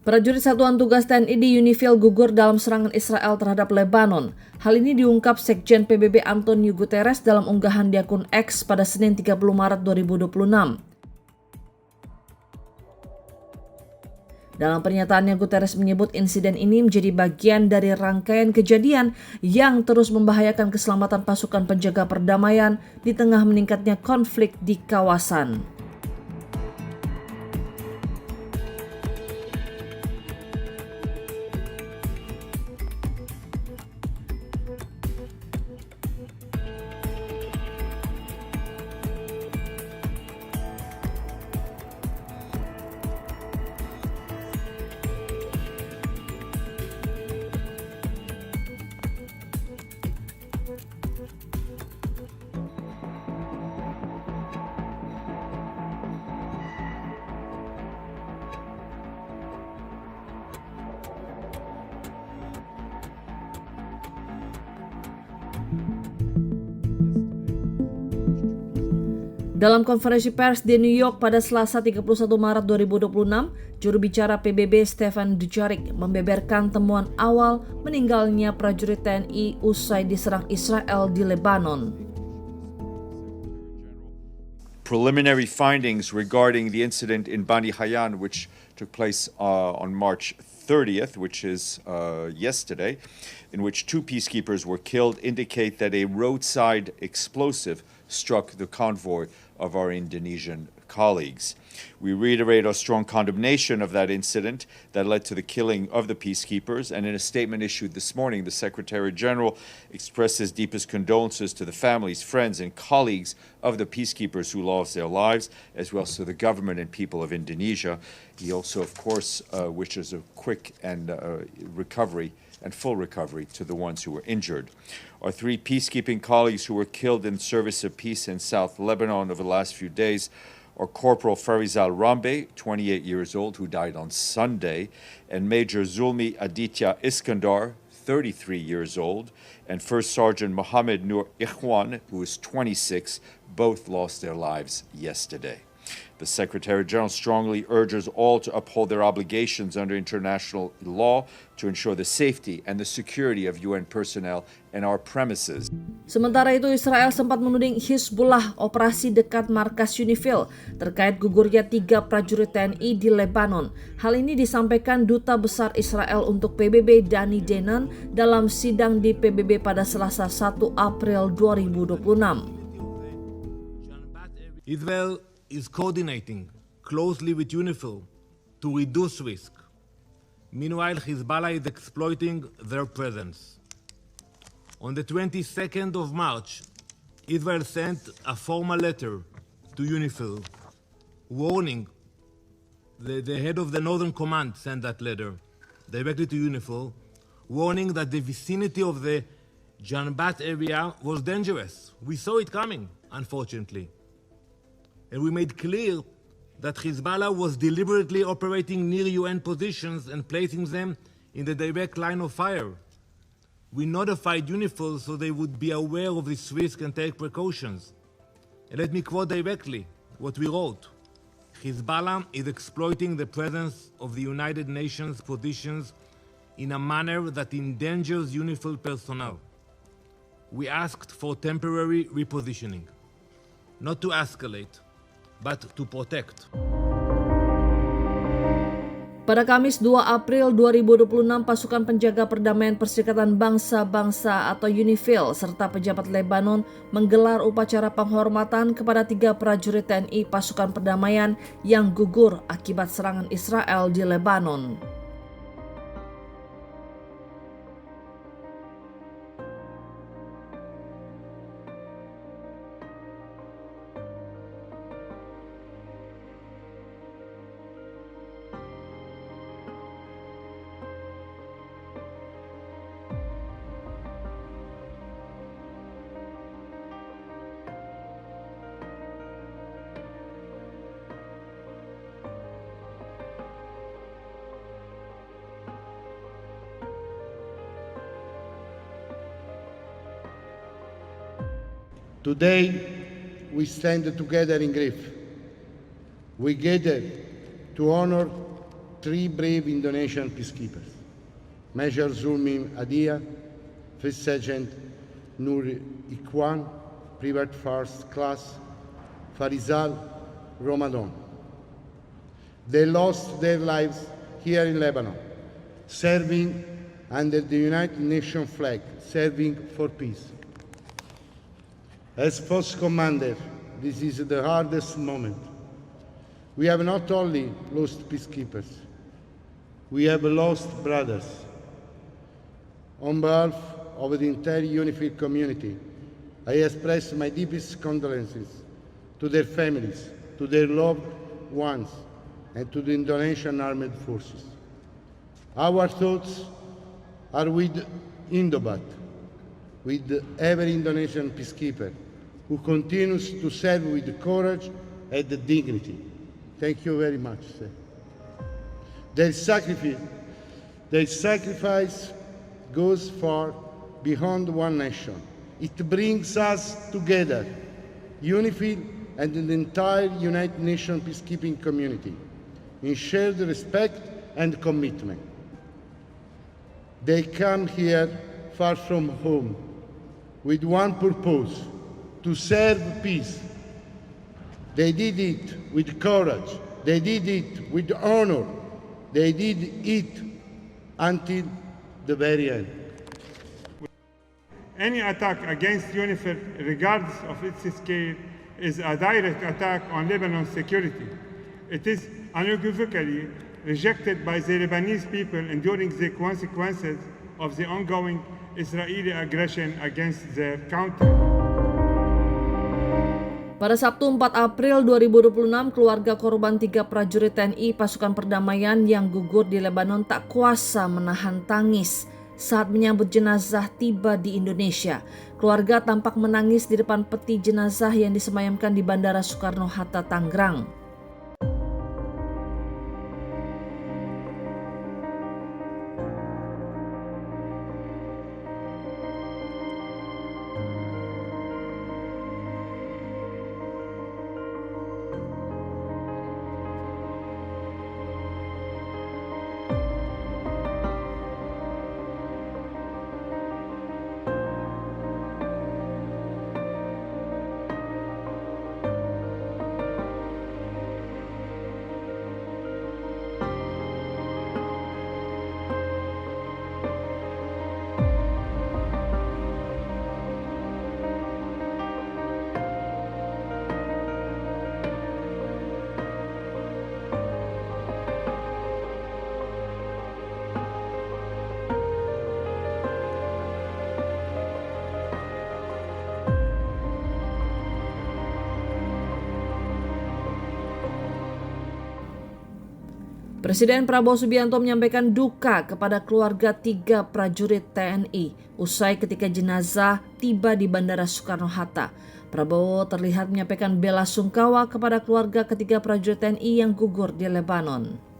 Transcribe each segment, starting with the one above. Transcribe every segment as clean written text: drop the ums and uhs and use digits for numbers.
Prajurit Satuan Tugas TNI di Unifil gugur dalam serangan Israel terhadap Lebanon. Hal ini diungkap Sekjen PBB Antonio Guterres dalam unggahan di akun X pada Senin 30 Maret 2026. Dalam pernyataannya, Guterres menyebut insiden ini menjadi bagian dari rangkaian kejadian yang terus membahayakan keselamatan pasukan penjaga perdamaian di tengah meningkatnya konflik di kawasan. Dalam konferensi pers di New York pada Selasa 31 Maret 2026, juru bicara PBB Stefan Dujarric membeberkan temuan awal meninggalnya prajurit TNI usai diserang Israel di Lebanon. Preliminary findings regarding the incident in Bani Hayyan, which took place on March 30th, which is yesterday, in which 2 peacekeepers were killed, indicate that a roadside explosive struck the convoy of our Indonesian colleagues. We reiterate our strong condemnation of that incident that led to the killing of the peacekeepers, and in a statement issued this morning, the Secretary General expressed his deepest condolences to the families, friends, and colleagues of the peacekeepers who lost their lives, as well as to the government and people of Indonesia. He also, of course, wishes a quick and recovery and full recovery to the ones who were injured. Our 3 peacekeeping colleagues who were killed in service of peace in South Lebanon over the last few days are Corporal Farizal Rambe, 28 years old, who died on Sunday, and Major Zulmi Aditya Iskandar, 33 years old, and First Sergeant Mohammed Nur Ikhwan, who is 26, both lost their lives yesterday. The Secretary General strongly urges all to uphold their obligations under international law to ensure the safety and the security of UN personnel and our premises. Sementara itu, Israel sempat menuding Hizbullah operasi dekat markas Unifil terkait gugurnya 3 prajurit TNI di Lebanon. Hal ini disampaikan Duta Besar Israel untuk PBB Dani Danon dalam sidang di PBB pada Selasa 1 April 2026. Israel is coordinating closely with UNIFIL to reduce risk. Meanwhile, Hezbollah is exploiting their presence. On the 22nd of March, Israel sent a formal letter to UNIFIL warning. The head of the Northern Command sent that letter directly to UNIFIL, warning that the vicinity of the Janbat area was dangerous. We saw it coming, unfortunately. And we made clear that Hezbollah was deliberately operating near UN positions and placing them in the direct line of fire. We notified UNIFIL so they would be aware of this risk and take precautions. And let me quote directly what we wrote. Hezbollah is exploiting the presence of the United Nations positions in a manner that endangers UNIFIL personnel. We asked for temporary repositioning, not to escalate, but to protect. Pada Kamis 2 April 2026, pasukan penjaga perdamaian Perserikatan Bangsa-Bangsa atau UNIFIL serta pejabat Lebanon menggelar upacara penghormatan kepada 3 prajurit TNI pasukan perdamaian yang gugur akibat serangan Israel di Lebanon. Today, we stand together in grief. We gather to honor three brave Indonesian peacekeepers, Major Zulmi Adia, First Sergeant Nur Ikhwan, Private First Class Farizal Ramadan. They lost their lives here in Lebanon, serving under the United Nations flag, serving for peace. As post commander, this is the hardest moment. We have not only lost peacekeepers, we have lost brothers. On behalf of the entire UNIFIL community, I express my deepest condolences to their families, to their loved ones, and to the Indonesian Armed Forces. Our thoughts are with Indobat, with every Indonesian peacekeeper who continues to serve with courage and dignity. Thank you very much, sir. Their sacrifice goes far beyond one nation. It brings us together, UNIFIL and the entire United Nations peacekeeping community, in shared respect and commitment. They come here far from home with one purpose: to serve peace. They did it with courage. They did it with honor. They did it until the very end. Any attack against UNIFIL, regardless of its scale, is a direct attack on Lebanon's security. It is unequivocally rejected by the Lebanese people, enduring the consequences of the ongoing Israeli aggression against their country. Pada Sabtu 4 April 2026, keluarga korban 3 prajurit TNI pasukan perdamaian yang gugur di Lebanon tak kuasa menahan tangis saat menyambut jenazah tiba di Indonesia. Keluarga tampak menangis di depan peti jenazah yang disemayamkan di Bandara Soekarno-Hatta, Tangerang. Presiden Prabowo Subianto menyampaikan duka kepada keluarga 3 prajurit TNI usai ketika jenazah tiba di Bandara Soekarno-Hatta. Prabowo terlihat menyampaikan bela sungkawa kepada keluarga ketiga prajurit TNI yang gugur di Lebanon.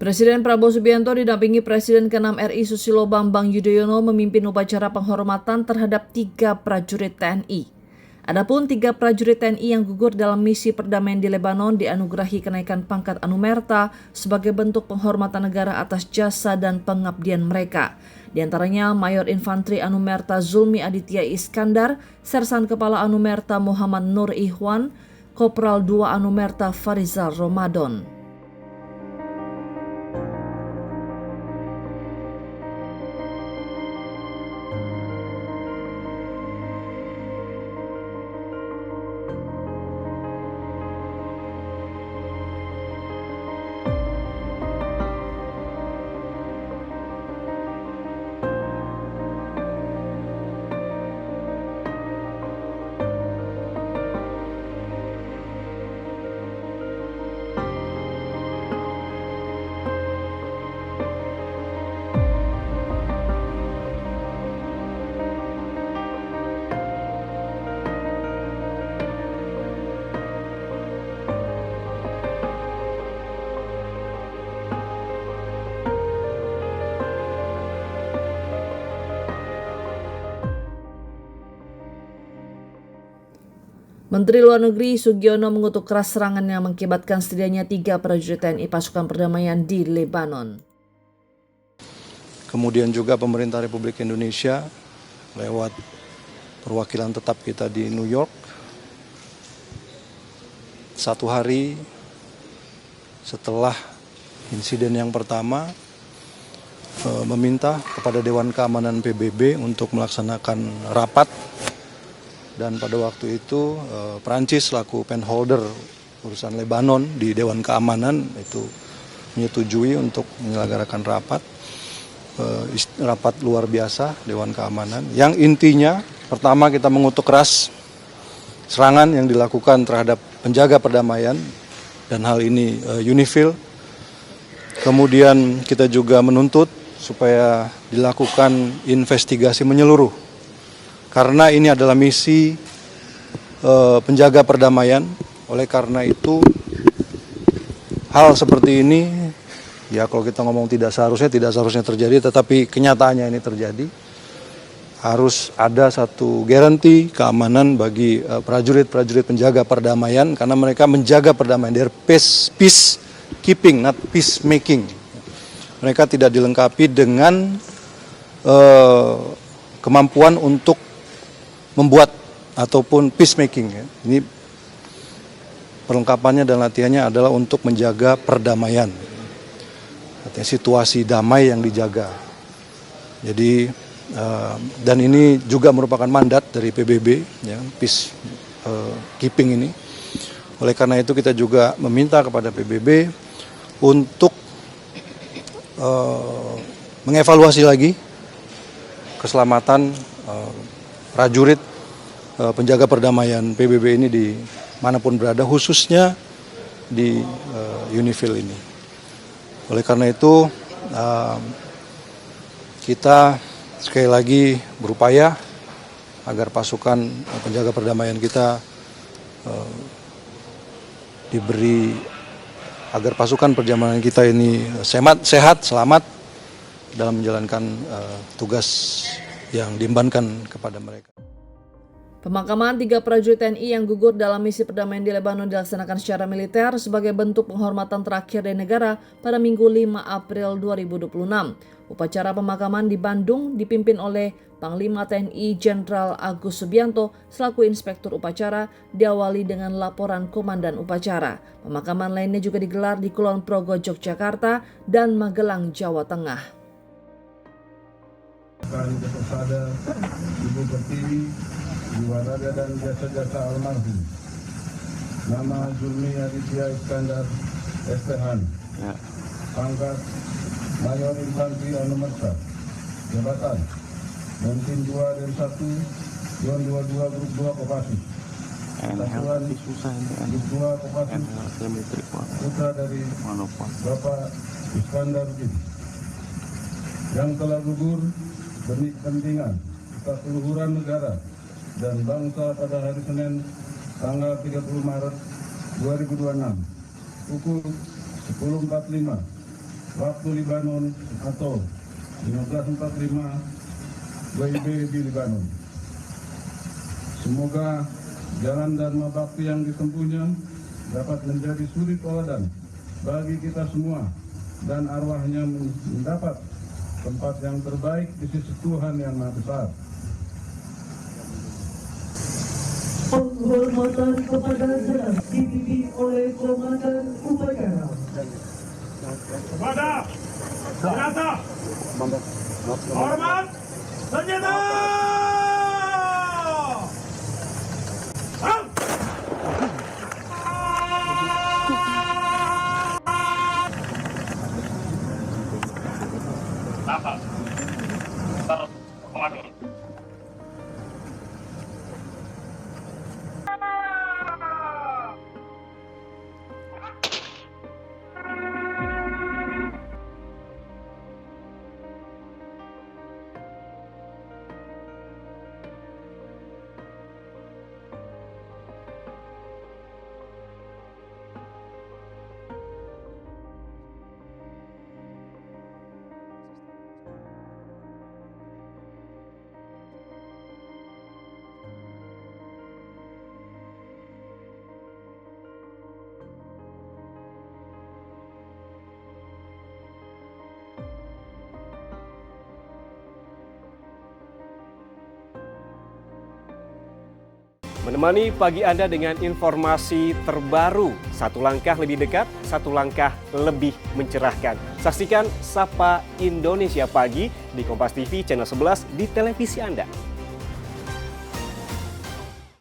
Presiden Prabowo Subianto didampingi Presiden ke-6 RI Susilo Bambang Yudhoyono memimpin upacara penghormatan terhadap 3 prajurit TNI. Adapun 3 prajurit TNI yang gugur dalam misi perdamaian di Lebanon dianugerahi kenaikan pangkat anumerta sebagai bentuk penghormatan negara atas jasa dan pengabdian mereka. Di antaranya Mayor Infanteri Anumerta Zulmi Aditya Iskandar, Sersan Kepala Anumerta Muhammad Nur Ikhwan, Kopral 2 Anumerta Farizal Ramadan. Menteri Luar Negeri Sugiono mengutuk keras serangan yang mengakibatkan setidaknya 3 prajurit TNI pasukan perdamaian di Lebanon. Kemudian juga pemerintah Republik Indonesia lewat perwakilan tetap kita di New York, 1 hari setelah insiden yang pertama meminta kepada Dewan Keamanan PBB untuk melaksanakan rapat, dan pada waktu itu Prancis selaku penholder urusan Lebanon di Dewan Keamanan itu menyetujui untuk menyelenggarakan rapat luar biasa Dewan Keamanan yang intinya pertama kita mengutuk keras serangan yang dilakukan terhadap penjaga perdamaian dan hal ini UNIFIL. Kemudian kita juga menuntut supaya dilakukan investigasi menyeluruh karena ini adalah misi penjaga perdamaian. Oleh karena itu hal seperti ini ya kalau kita ngomong tidak seharusnya terjadi, tetapi kenyataannya ini terjadi. Harus ada satu garansi keamanan bagi prajurit-prajurit penjaga perdamaian karena mereka menjaga perdamaian. They're peacekeeping, not peacemaking. Mereka tidak dilengkapi dengan kemampuan untuk membuat ataupun peacemaking. Ini perlengkapannya dan latihannya adalah untuk menjaga perdamaian. Artinya situasi damai yang dijaga. Jadi dan ini juga merupakan mandat dari PBB, ya, peacekeeping ini. Oleh karena itu kita juga meminta kepada PBB untuk mengevaluasi lagi keselamatan prajurit penjaga perdamaian PBB ini di manapun berada, khususnya di UNIFIL ini. Oleh karena itu kita sekali lagi berupaya agar pasukan penjaga perdamaian kita agar pasukan perdamaian kita ini sehat, selamat dalam menjalankan tugas yang diembankan kepada mereka. Pemakaman 3 prajurit TNI yang gugur dalam misi perdamaian di Lebanon dilaksanakan secara militer sebagai bentuk penghormatan terakhir dari negara pada Minggu 5 April 2026. Upacara pemakaman di Bandung dipimpin oleh Panglima TNI Jenderal Agus Subianto selaku Inspektur Upacara, diawali dengan laporan Komandan Upacara. Pemakaman lainnya juga digelar di Kulon Progo, Yogyakarta dan Magelang, Jawa Tengah. Ibu Pertiwi, jiwa raga dan jasa-jasa almarhum. Nama Zulmi Aditya Iskandar SPH. Pangkat Mayor Infanteri Anumerta. Jabatan Mungkin 2 dan 1 Yon 22 Grup 2 Kopassus. Satuan Grup 2 Kopassus. Putra dari Bapak Iskandar Bin. Yang telah gugur demi kepentingan keluhuran negara dan bangsa pada hari Senin tanggal 30 Maret 2026 pukul 10.45 waktu Lebanon atau 15.45 WIB di Lebanon. Semoga jalan dharma bakti yang ditempuhnya dapat menjadi suri teladan bagi kita semua dan arwahnya mendapat tempat yang terbaik di sisi Tuhan yang Maha Besar. Penghormatan kepada jenazah dipimpin oleh Komandan Upacara. Kepada jenazah, hormat senjata. Menemani pagi Anda dengan informasi terbaru. Satu langkah lebih dekat, satu langkah lebih mencerahkan. Saksikan Sapa Indonesia Pagi di Kompas TV channel 11 di televisi Anda.